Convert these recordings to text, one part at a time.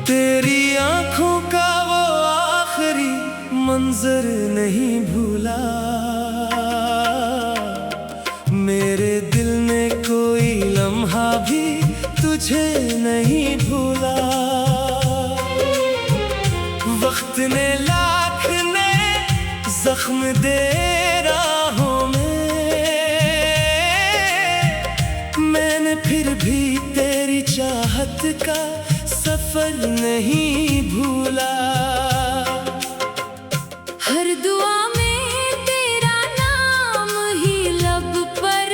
तेरी आंखों का वो आखिरी मंजर नहीं भूला, मेरे दिल ने कोई लम्हा भी तुझे नहीं भूला। वक्त ने लाख ने जख्म दे राहों में, मैंने फिर भी तेरी चाहत का सफर नहीं भूला। हर दुआ में तेरा नाम ही लब पर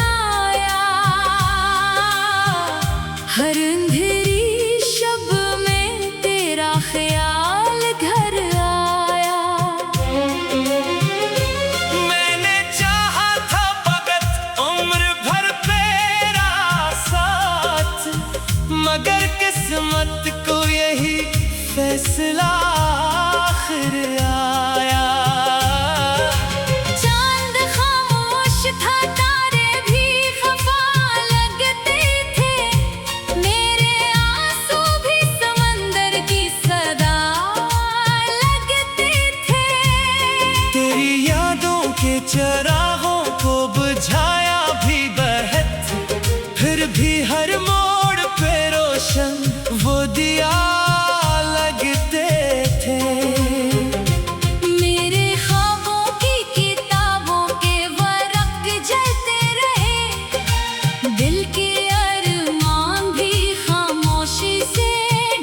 आया, हर अंधेरी शब में तेरा ख्याल घर आया। मैंने चाहा था भगत उम्र भर तेरा साथ, मगर किस्मत को यही फैसला आखिर आया। चांद खामोश था, तारे भी खफा लगते थे, मेरे आंसू भी समंदर की सदा लगते थे। तेरी यादों के चरागों को बुझाया भी बहत, फिर भी हर मोड़ पे रोशन वो दिया लगते थे। मेरे ख्वाबों की किताबों के वर्क जलते रहे, दिल के अरमान भी खामोशी से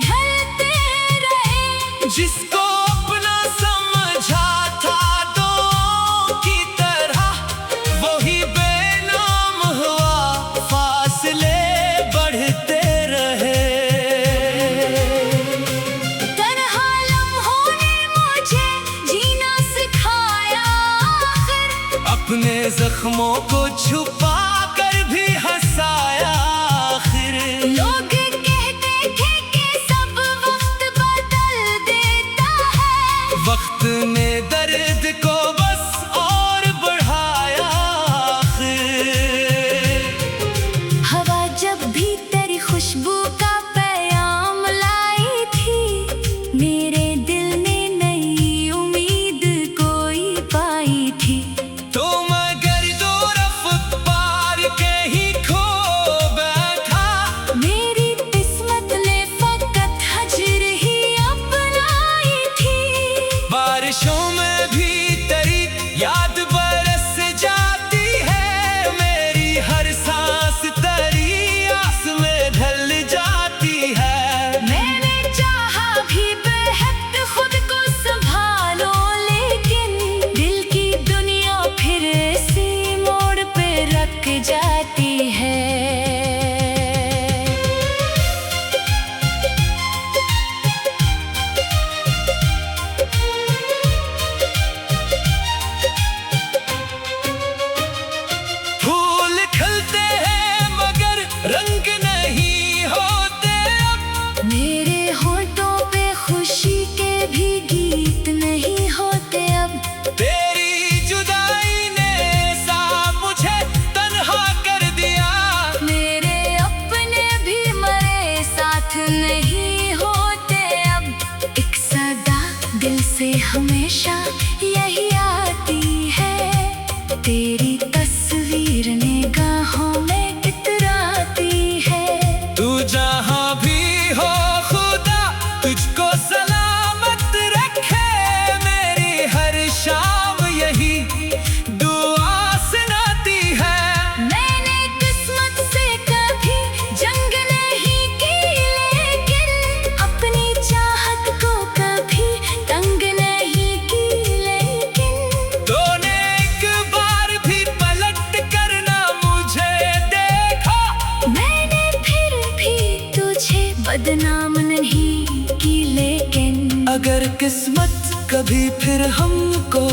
ढलते रहे। जिसको अपना समझा था दो की तरह, वही बेनाम हुआ, फासले बढ़ते रहे। तन्हा लम्हों ने मुझे जीना सिखाया आखिर, अपने जख्मों को छुपा कर भी हंसाया आखिर। लोग कहते थे कि सब वक्त बदल देता है, वक्त ने दर्द को बस और बढ़ाया आखिर। हवा जब भी तेरी खुशबू का पैगाम लाई थी, मेरे दिल ने नई उम्मीद कोई पाई थी। तो मगर दो रफ्त पार के ही खो बैठा, मेरी किस्मत ने फकत हजर ही अपनाई थी। बारिशों में भी तेरी याद बरस जाती है, मेरी हर सांस तेरी आस में ढल जाती है। मैंने चाहा भी बेहद खुद को संभालो, लेकिन दिल की दुनिया फिर इसी मोड़ पे रख जाती है। फूल खिलते हैं मगर रंग नहीं होते अब, मेरे होठों पे खुशी के भी गीत नहीं होते अब। तेरी जुदाई ने सा मुझे तन्हा कर दिया, मेरे अपने भी मरे साथ नहीं होते अब। एक सदा दिल से हमेशा यही आती है, तेरी तस्वीर निगाहों में इतराती है। तू जहां भी हो खुदा तुझको सलामत रखे, मेरी हर शाम यही दुआ सुनाती है। मैंने किस्मत से कभी जंग नहीं की, लेकिन बदनाम नहीं की, लेकिन अगर किस्मत कभी फिर हमको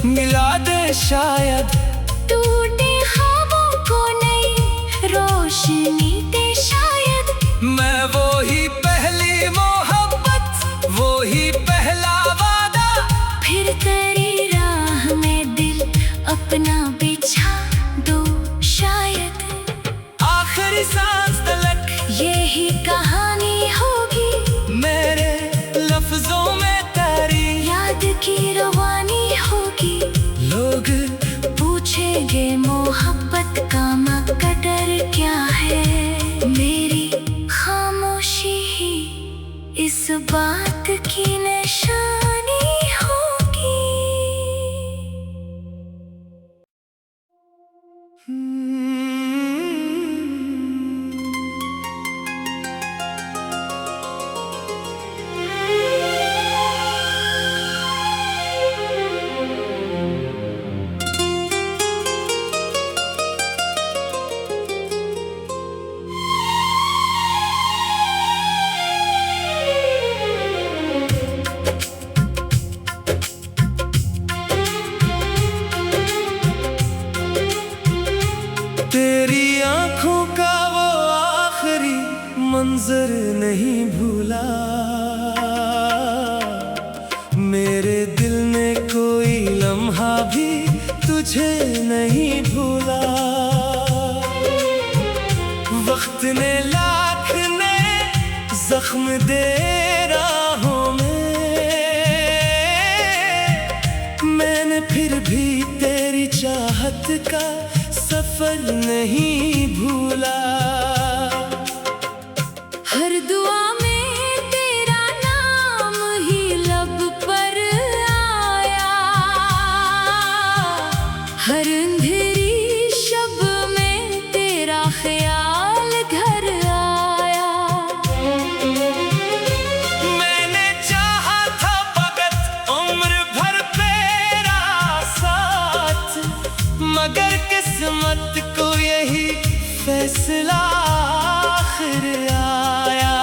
मिला दे शायद, टूटे ख्वाबों को नई रोशनी दे शायद। मैं वो ही पहली मोहब्बत, वो ही पहला वादा, फिर तेरी राह में दिल अपना बिछा दो शायद। आखिरी सांस तलक यही कहानी होगी, मेरे लफ्जों में तेरी याद की रवानी होगी। लोग पूछेंगे मोहब्बत का मकदर क्या है, मेरी खामोशी ही इस बात की निशानी होगी। तेरी आंखों का वो आखिरी मंजर नहीं भूला, मेरे दिल ने कोई लम्हा भी तुझे नहीं भूला। वक्त ने लाख ने जख्म दे राहों में, मैंने फिर भी तेरी चाहत का सफर नहीं भूला। हर दुआ में तेरा नाम ही लब पर आया, हर अंधेरी शब में तेरा ख्याल घर आया। मैंने चाहा था फकत उम्र भर तेरा साथ, मगर किस्मत को यही फैसला आखिर आया।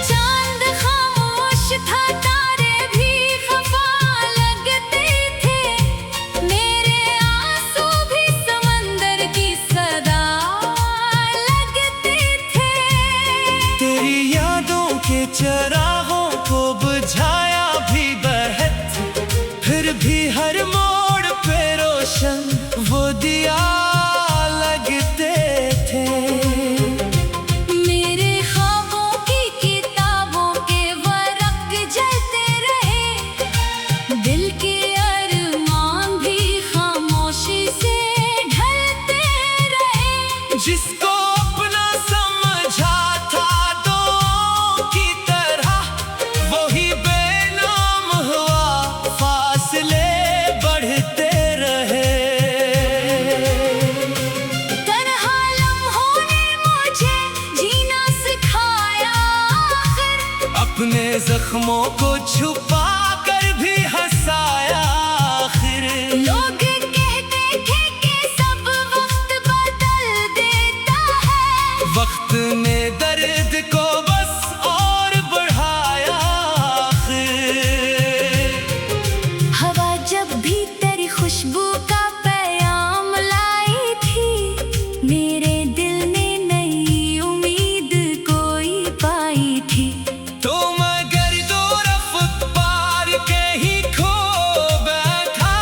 चांद खामोश था, तारे भी खफा लगते थे, मेरे आंसू भी समंदर की सदा लगते थे। तेरी यादों के चरागों को बुझाया भी बहत, फिर भी हर मोड़ पे रोशन वो दिया लगते थे। मेरे ख्वाबों की किताबों के वर्क जलते रहे, दिल के अरमान भी खामोशी से ढलते रहे। जिसको अपना समझा था दो की तरह, वही बेनाम हुआ, फासले बढ़ते रहे। तन्हा लम्हों ने मुझे जीना सिखाया आखिर, अपने जख्मों को छुपा कर भी हंसाया आखिर। लोग कहते थे कि सब वक्त बदल देता है, वक्त ने दर्द को बस और बढ़ाया आखिर। हवा जब भी तेरी खुशबू का पैगाम लाई थी, मेरे दिल ने नई उम्मीद कोई पाई थी। तो मगर दो रफ्त पार के ही खो बैठा,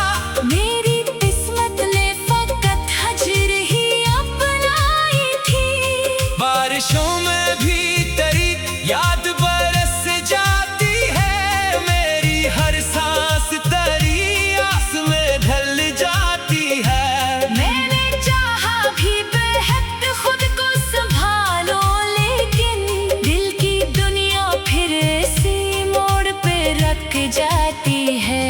मेरी किस्मत ने फकत हजर ही अपनाई थी। बारिशों में भी तेरी याद बरस जाती है, मेरी हर सांस तेरी आस में ढल जाती है। मैंने चाहा भी बेहद खुद को संभालो, लेकिन दिल की दुनिया फिर इसी मोड़ पे रख जाती है।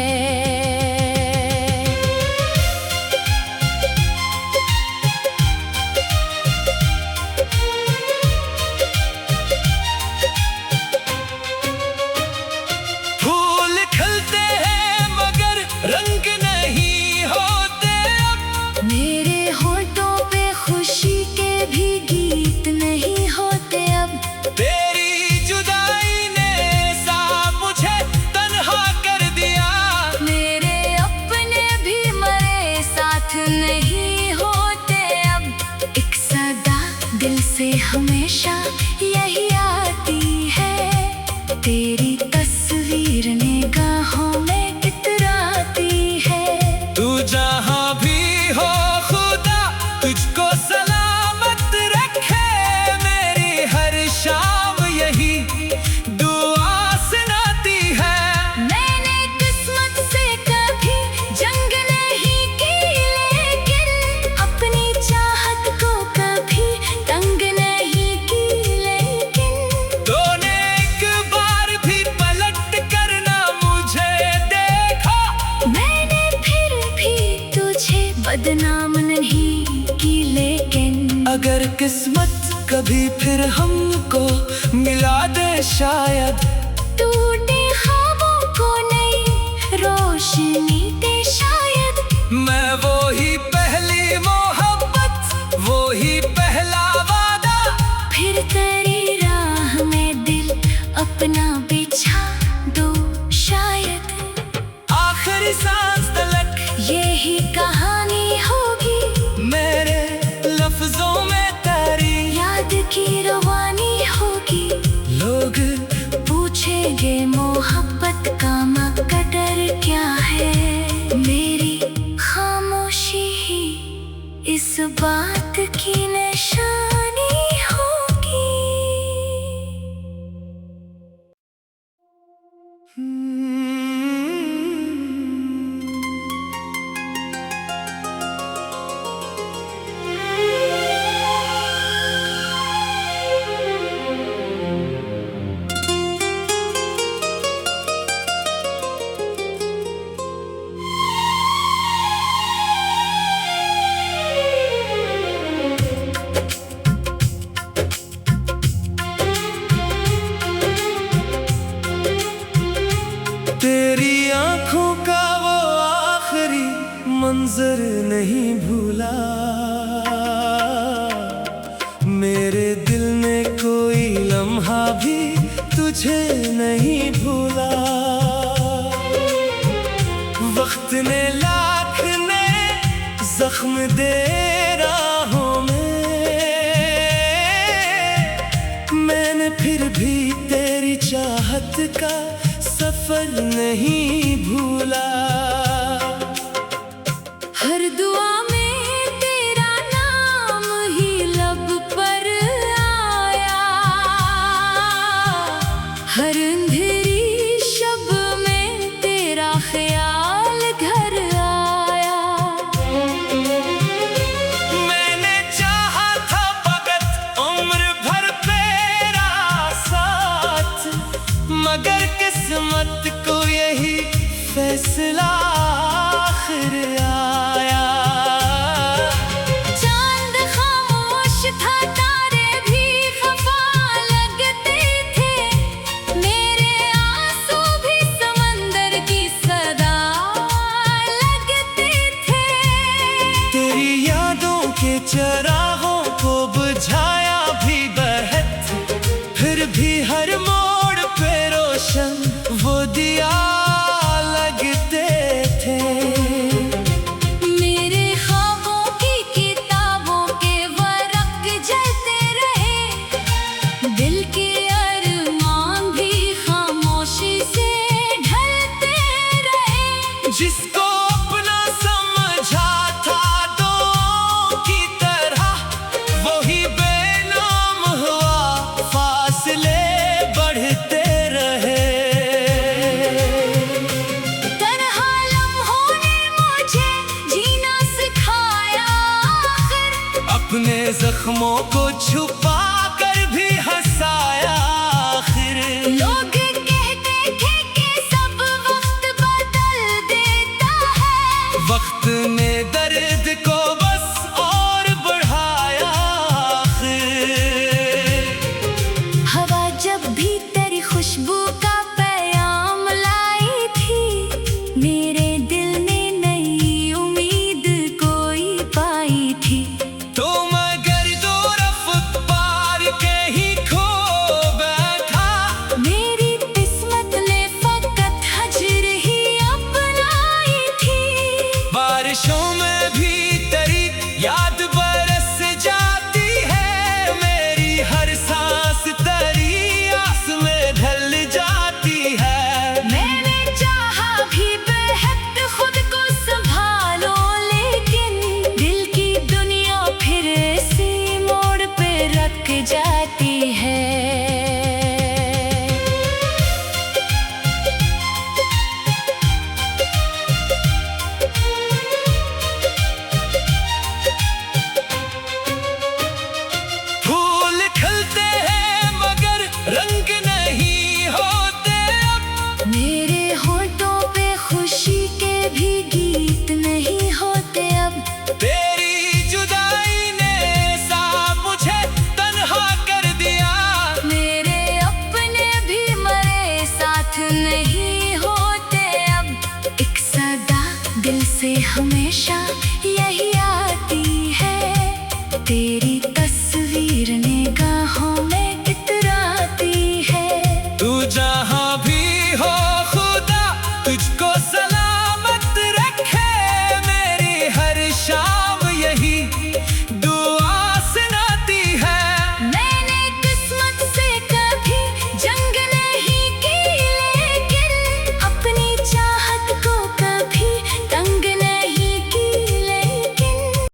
तेरी जुदाई ने साथ मुझे तन्हा कर दिया। मेरे अपने भी मरे साथ नहीं होते अब। एक सदा दिल से हमेशा यही आती है, तेरी तस्वीर निगाहों में इतराती है। तू जहाँ भी हो खुदा तुझको सलामत रखे, मेरी हर शाम यही दुआ सुनाती है। मैंने किस्मत से कभी जंग नहीं की, लेकिन अपनी चाहत को कभी तंग नहीं की। लेकिन तूने एक बार भी पलट कर ना मुझे देखा, मैंने फिर भी तुझे बदनाम नहीं की। लेकिन अगर किस्मत कभी फिर हमको मिला दे शायद, टूटे ख्वाबों को नई रोशनी दे शायद। मैं वो ही पहली मोहब्बत, वो ही पहला वादा, फिर तेरी राह में दिल अपना बिछा दो शायद। आखिरी सांस तलक यही कहानी होगी, मेरे लफ्जों में तेरी याद की रवानी होगी। लोग पूछेंगे मोहब्बत का मकदर क्या है, मेरी खामोशी ही इस बात की निशानी होगी। तेरी आंखों का वो आखिरी मंजर नहीं भूला, मेरे दिल ने कोई लम्हा भी तुझे नहीं भूला। वक्त ने लाख ने जख्म दे राहों में, मैंने फिर भी तेरी चाहत का सफर नहीं भूला। हर दुआ में तेरा नाम ही लब पर आया, हर अंधेरी शब में तेरा ख्याल घर आया। मैंने चाहा था फकत उम्र भर तेरा साथ, मगर किस्मत को यही फैसला आखिर आया। चांद खामोश था, तारे भी खफा लगते थे, मेरे आंसू भी समंदर की सदा लगते थे। तेरी यादों के चरागों को बुझाया भी बहत, फिर भी हर मोड़ पे रोशन वो दिया लगते थे। मेरे ख्वाबों की किताबों के वर्क जलते रहे, दिल के अरमान भी खामोशी से ढलते रहे। जिसको अपना समझा था दो की तरह, वही बेनाम हुआ, फासले बढ़ते रहे। तन्हा लम्हों ने मुझे जीना सिखाया आखिर, अपने जख्मों को छुपा